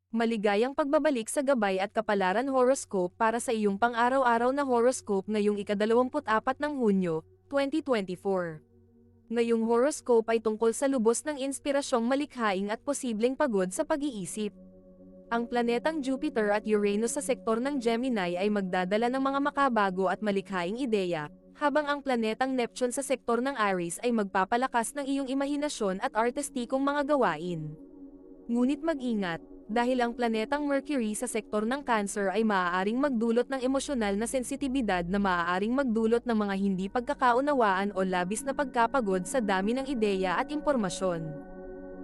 Maligayang pagbabalik sa gabay at kapalaran horoscope para sa iyong pang-araw-araw na horoscope ngayong ika-24 ng Hunyo, 2024. Ngayong horoscope ay tungkol sa lubos ng inspirasyong malikhaing at posibleng pagod sa pag-iisip. Ang planetang Jupiter at Uranus sa sektor ng Gemini ay magdadala ng mga makabago at malikhaing ideya, habang ang planetang Neptune sa sektor ng Aries ay magpapalakas ng iyong imahinasyon at artistikong mga gawain. Ngunit mag-ingat, dahil ang planetang Mercury sa sektor ng Cancer ay maaaring magdulot ng emosyonal na sensitibidad na maaaring magdulot ng mga hindi pagkakaunawaan o labis na pagkapagod sa dami ng ideya at impormasyon.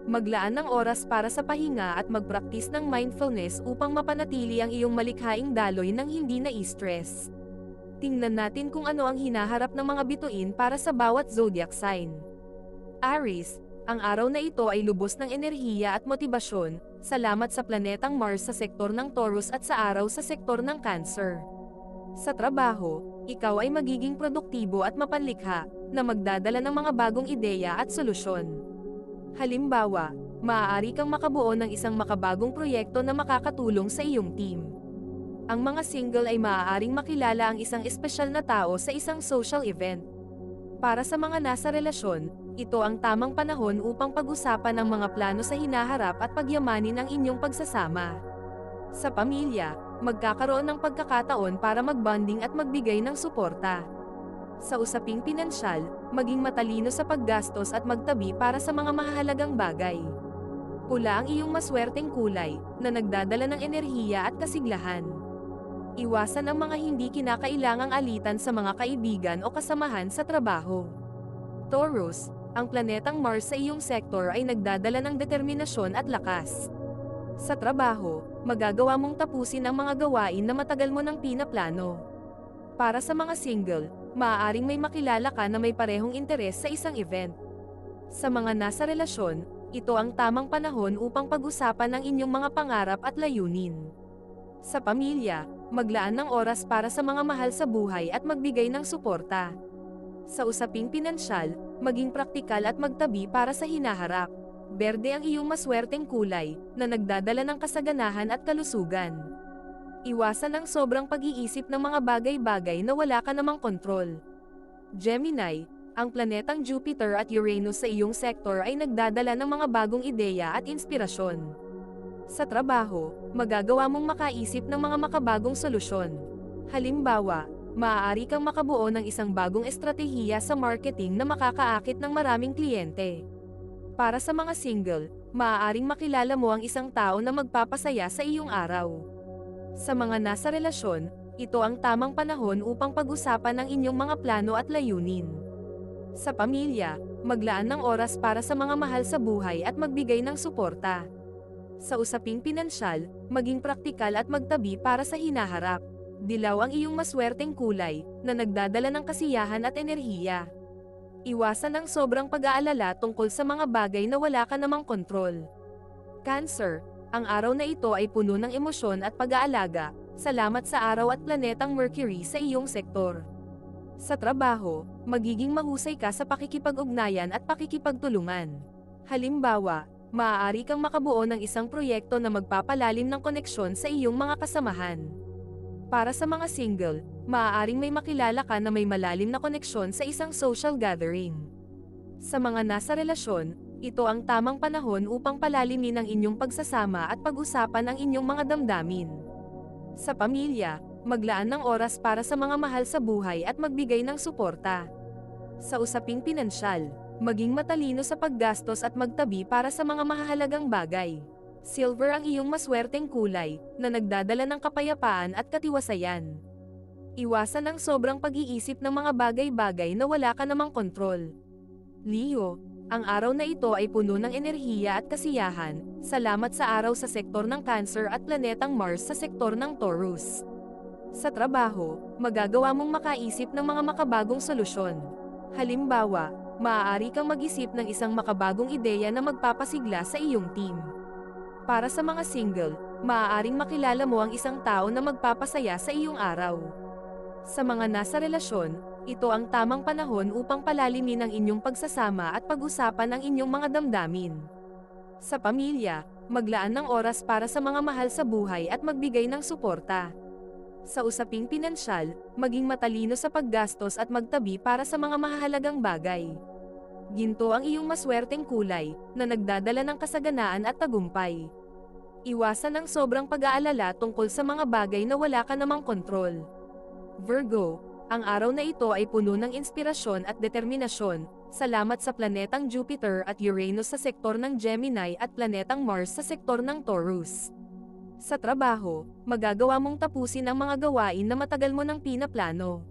Maglaan ng oras para sa pahinga at magpraktis ng mindfulness upang mapanatili ang iyong malikhaing daloy ng hindi na-stress. Tingnan natin kung ano ang hinaharap ng mga bituin para sa bawat zodiac sign. Aries, ang araw na ito ay lubos ng enerhiya at motibasyon, salamat sa planetang Mars sa sektor ng Taurus at sa araw sa sektor ng Cancer. Sa trabaho, ikaw ay magiging produktibo at mapanlikha, na magdadala ng mga bagong ideya at solusyon. Halimbawa, maaari kang makabuo ng isang makabagong proyekto na makakatulong sa iyong team. Ang mga single ay maaaring makilala ang isang espesyal na tao sa isang social event. Para sa mga nasa relasyon, ito ang tamang panahon upang pag-usapan ang mga plano sa hinaharap at pagyamanin ang inyong pagsasama. Sa pamilya, magkakaroon ng pagkakataon para magbonding at magbigay ng suporta. Sa usaping pinansyal, maging matalino sa paggastos at magtabi para sa mga mahahalagang bagay. Pula ang iyong maswerteng kulay, na nagdadala ng enerhiya at kasiglahan. Iwasan ang mga hindi kinakailangang alitan sa mga kaibigan o kasamahan sa trabaho. Taurus, ang planetang Mars sa iyong sektor ay nagdadala ng determinasyon at lakas. Sa trabaho, magagawa mong tapusin ang mga gawain na matagal mo nang pinaplano. Para sa mga single, maaaring may makilala ka na may parehong interes sa isang event. Sa mga nasa relasyon, ito ang tamang panahon upang pag-usapan ang inyong mga pangarap at layunin. Sa pamilya, maglaan ng oras para sa mga mahal sa buhay at magbigay ng suporta. Sa usaping pinansyal, maging praktikal at magtabi para sa hinaharap. Berde ang iyong maswerteng kulay, na nagdadala ng kasaganahan at kalusugan. Iwasan ang sobrang pag-iisip ng mga bagay-bagay na wala ka namang kontrol. Gemini, ang planetang Jupiter at Uranus sa iyong sektor ay nagdadala ng mga bagong ideya at inspirasyon. Sa trabaho, magagawa mong makaisip ng mga makabagong solusyon. Halimbawa, maaari kang makabuo ng isang bagong estratehiya sa marketing na makakaakit ng maraming kliyente. Para sa mga single, maaaring makilala mo ang isang tao na magpapasaya sa iyong araw. Sa mga nasa relasyon, ito ang tamang panahon upang pag-usapan ang inyong mga plano at layunin. Sa pamilya, maglaan ng oras para sa mga mahal sa buhay at magbigay ng suporta. Sa usaping pinansyal, maging praktikal at magtabi para sa hinaharap. Dilaw ang iyong maswerteng kulay, na nagdadala ng kasiyahan at enerhiya. Iwasan ang sobrang pag-aalala tungkol sa mga bagay na wala ka namang kontrol. Cancer, ang araw na ito ay puno ng emosyon at pag-aalaga, salamat sa araw at planetang Mercury sa iyong sektor. Sa trabaho, magiging mahusay ka sa pakikipag-ugnayan at pakikipagtulungan. Halimbawa, maaari kang makabuo ng isang proyekto na magpapalalim ng koneksyon sa iyong mga kasamahan. Para sa mga single, maaaring may makilala ka na may malalim na koneksyon sa isang social gathering. Sa mga nasa relasyon, ito ang tamang panahon upang palalimin ang inyong pagsasama at pag-usapan ang inyong mga damdamin. Sa pamilya, maglaan ng oras para sa mga mahal sa buhay at magbigay ng suporta. Sa usaping pinansyal, maging matalino sa paggastos at magtabi para sa mga mahahalagang bagay. Silver ang iyong maswerteng kulay, na nagdadala ng kapayapaan at katiwasayan. Iwasan ang sobrang pag-iisip ng mga bagay-bagay na wala ka namang kontrol. Leo, ang araw na ito ay puno ng enerhiya at kasiyahan, salamat sa araw sa sektor ng Cancer at planetang Mars sa sektor ng Taurus. Sa trabaho, magagawa mong makaisip ng mga makabagong solusyon. Halimbawa, maaari kang mag-isip ng isang makabagong ideya na magpapasigla sa iyong team. Para sa mga single, maaaring makilala mo ang isang tao na magpapasaya sa iyong araw. Sa mga nasa relasyon, ito ang tamang panahon upang palalimin ang inyong pagsasama at pag-usapan ang inyong mga damdamin. Sa pamilya, maglaan ng oras para sa mga mahal sa buhay at magbigay ng suporta. Sa usaping pinansyal, maging matalino sa paggastos at magtabi para sa mga mahahalagang bagay. Ginto ang iyong maswerteng kulay, na nagdadala ng kasaganaan at tagumpay. Iwasan ang sobrang pag-aalala tungkol sa mga bagay na wala ka namang kontrol. Virgo, ang araw na ito ay puno ng inspirasyon at determinasyon, salamat sa planetang Jupiter at Uranus sa sektor ng Gemini at planetang Mars sa sektor ng Taurus. Sa trabaho, magagawa mong tapusin ang mga gawain na matagal mo nang pinaplano.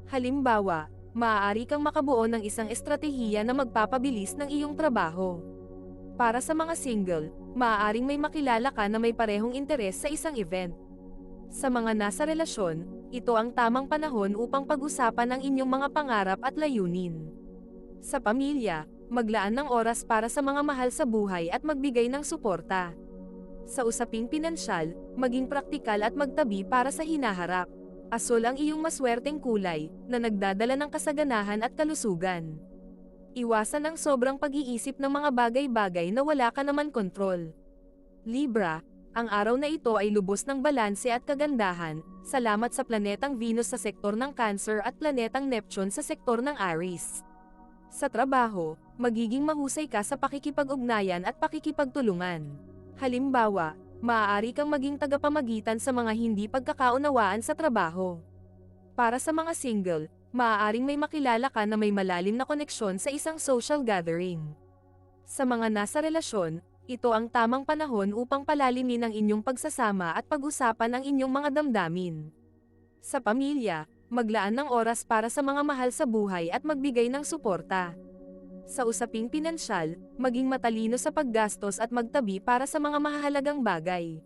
Halimbawa, maaari kang makabuo ng isang estratehiya na magpapabilis ng iyong trabaho. Para sa mga single, maaaring may makilala ka na may parehong interes sa isang event. Sa mga nasa relasyon, ito ang tamang panahon upang pag-usapan ang inyong mga pangarap at layunin. Sa pamilya, maglaan ng oras para sa mga mahal sa buhay at magbigay ng suporta. Sa usaping pinansyal, maging praktikal at magtabi para sa hinaharap. Asul ang iyong maswerteng kulay, na nagdadala ng kasaganahan at kalusugan. Iwasan ang sobrang pag-iisip ng mga bagay-bagay na wala ka naman kontrol. Libra, ang araw na ito ay lubos ng balanse at kagandahan, salamat sa planetang Venus sa sektor ng Cancer at planetang Neptune sa sektor ng Aries. Sa trabaho, magiging mahusay ka sa pakikipag-ugnayan at pakikipagtulungan. Halimbawa, maaari kang maging tagapamagitan sa mga hindi pagkakaunawaan sa trabaho. Para sa mga single, maaaring may makilala ka na may malalim na koneksyon sa isang social gathering. Sa mga nasa relasyon, ito ang tamang panahon upang palalimin ang inyong pagsasama at pag-usapan ang inyong mga damdamin. Sa pamilya, maglaan ng oras para sa mga mahal sa buhay at magbigay ng suporta. Sa usaping pinansyal, maging matalino sa paggastos at magtabi para sa mga mahahalagang bagay.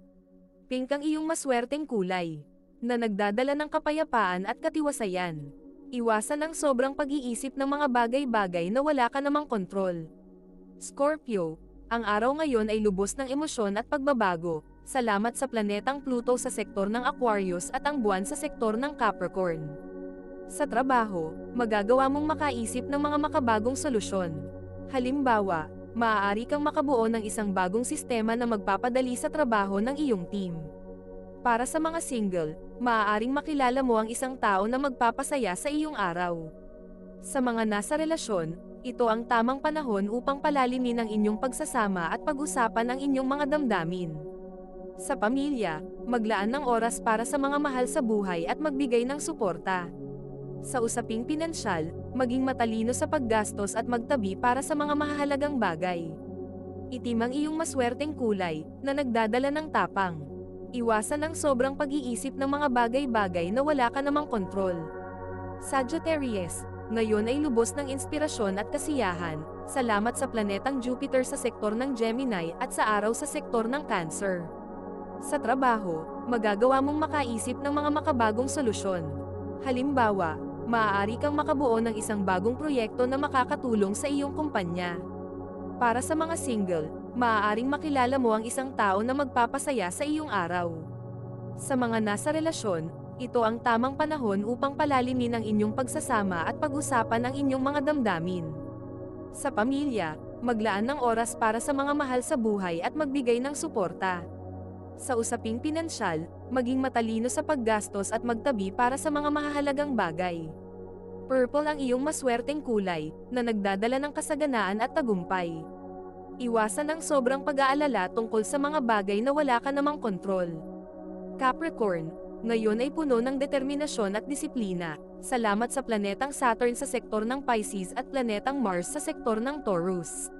Pink ang iyong maswerteng kulay, na nagdadala ng kapayapaan at katiwasayan. Iwasan ang sobrang pag-iisip ng mga bagay-bagay na wala ka namang kontrol. Scorpio, ang araw ngayon ay lubos ng emosyon at pagbabago, salamat sa planetang Pluto sa sektor ng Aquarius at ang buwan sa sektor ng Capricorn. Sa trabaho, magagawa mong makaisip ng mga makabagong solusyon. Halimbawa, maaari kang makabuo ng isang bagong sistema na magpapadali sa trabaho ng iyong team. Para sa mga single, maaaring makilala mo ang isang tao na magpapasaya sa iyong araw. Sa mga nasa relasyon, ito ang tamang panahon upang palalimin ang inyong pagsasama at pag-usapan ang inyong mga damdamin. Sa pamilya, maglaan ng oras para sa mga mahal sa buhay at magbigay ng suporta. Sa usaping pinansyal, maging matalino sa paggastos at magtabi para sa mga mahahalagang bagay. Itim ang iyong maswerteng kulay, na nagdadala ng tapang. Iwasan ang sobrang pag-iisip ng mga bagay-bagay na wala ka namang kontrol. Sagittarius, ngayon ay lubos ng inspirasyon at kasiyahan, salamat sa planetang Jupiter sa sektor ng Gemini at sa araw sa sektor ng Cancer. Sa trabaho, magagawa mong makaisip ng mga makabagong solusyon. Halimbawa, maaari kang makabuo ng isang bagong proyekto na makakatulong sa iyong kumpanya. Para sa mga single, maaaring makilala mo ang isang tao na magpapasaya sa iyong araw. Sa mga nasa relasyon, ito ang tamang panahon upang palalimin ang inyong pagsasama at pag-usapan ang inyong mga damdamin. Sa pamilya, maglaan ng oras para sa mga mahal sa buhay at magbigay ng suporta. Sa usaping pinansyal, maging matalino sa paggastos at magtabi para sa mga mahahalagang bagay. Purple ang iyong maswerteng kulay, na nagdadala ng kasaganaan at tagumpay. Iwasan ang sobrang pag-aalala tungkol sa mga bagay na wala ka namang kontrol. Capricorn, ngayon ay puno ng determinasyon at disiplina, salamat sa planetang Saturn sa sektor ng Pisces at planetang Mars sa sektor ng Taurus.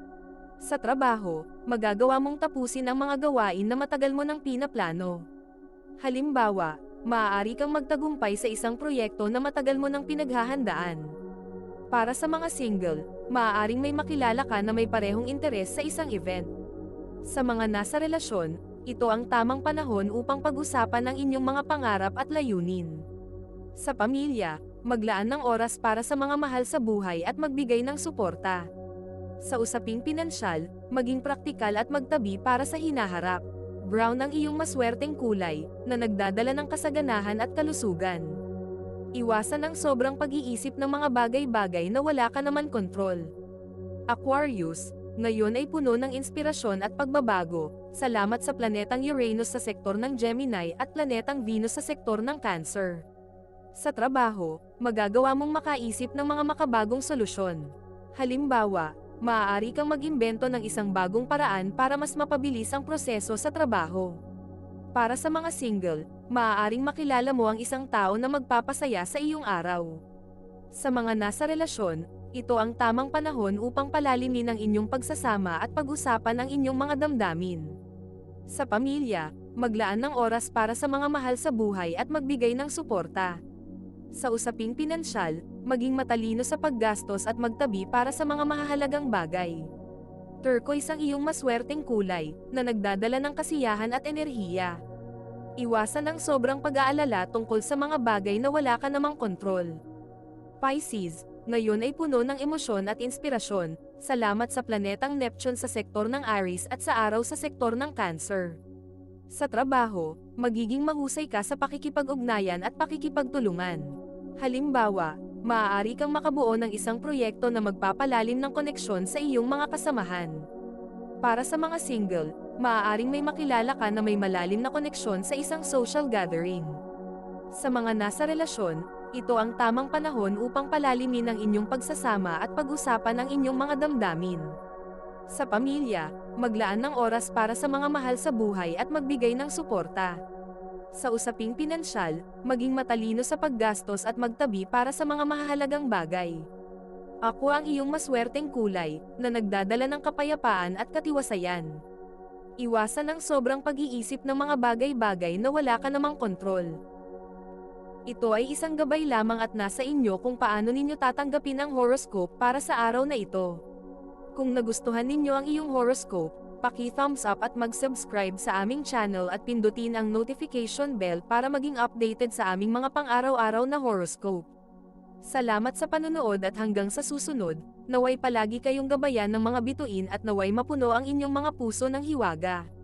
Sa trabaho, magagawa mong tapusin ang mga gawain na matagal mo nang pinaplano. Halimbawa, maaari kang magtagumpay sa isang proyekto na matagal mo nang pinaghahandaan. Para sa mga single, maaaring may makilala ka na may parehong interes sa isang event. Sa mga nasa relasyon, ito ang tamang panahon upang pag-usapan ang inyong mga pangarap at layunin. Sa pamilya, maglaan ng oras para sa mga mahal sa buhay at magbigay ng suporta. Sa usaping pinansyal, maging praktikal at magtabi para sa hinaharap. Brown ang iyong maswerteng kulay, na nagdadala ng kasaganahan at kalusugan. Iwasan ang sobrang pag-iisip ng mga bagay-bagay na wala ka naman kontrol. Aquarius, ngayon ay puno ng inspirasyon at pagbabago, salamat sa planetang Uranus sa sektor ng Gemini at planetang Venus sa sektor ng Cancer. Sa trabaho, magagawa mong makaisip ng mga makabagong solusyon. Halimbawa, maaari kang mag-imbento ng isang bagong paraan para mas mapabilis ang proseso sa trabaho. Para sa mga single, maaaring makilala mo ang isang tao na magpapasaya sa iyong araw. Sa mga nasa relasyon, ito ang tamang panahon upang palalimin ang inyong pagsasama at pag-usapan ang inyong mga damdamin. Sa pamilya, maglaan ng oras para sa mga mahal sa buhay at magbigay ng suporta. Sa usaping pinansyal, maging matalino sa paggastos at magtabi para sa mga mahahalagang bagay. Turquoise ang iyong maswerteng kulay, na nagdadala ng kasiyahan at enerhiya. Iwasan ang sobrang pag-aalala tungkol sa mga bagay na wala ka namang kontrol. Pisces, ngayon ay puno ng emosyon at inspirasyon, salamat sa planetang Neptune sa sektor ng Aries at sa araw sa sektor ng Cancer. Sa trabaho, magiging mahusay ka sa pakikipag-ugnayan at pakikipagtulungan. Halimbawa, maaari kang makabuo ng isang proyekto na magpapalalim ng koneksyon sa iyong mga kasamahan. Para sa mga single, maaaring may makilala ka na may malalim na koneksyon sa isang social gathering. Sa mga nasa relasyon, ito ang tamang panahon upang palalimin ang inyong pagsasama at pag-usapan ang inyong mga damdamin. Sa pamilya, maglaan ng oras para sa mga mahal sa buhay at magbigay ng suporta. Sa usaping pinansyal, maging matalino sa paggastos at magtabi para sa mga mahahalagang bagay. Ako ang iyong maswerteng kulay, na nagdadala ng kapayapaan at katiwasayan. Iwasan ang sobrang pag-iisip ng mga bagay-bagay na wala ka namang kontrol. Ito ay isang gabay lamang at nasa inyo kung paano ninyo tatanggapin ang horoscope para sa araw na ito. Kung nagustuhan ninyo ang iyong horoscope, paki-thumbs up at mag-subscribe sa aming channel at pindutin ang notification bell para maging updated sa aming mga pang-araw-araw na horoscope. Salamat sa panunood at hanggang sa susunod, naway palagi kayong gabayan ng mga bituin at naway mapuno ang inyong mga puso ng hiwaga.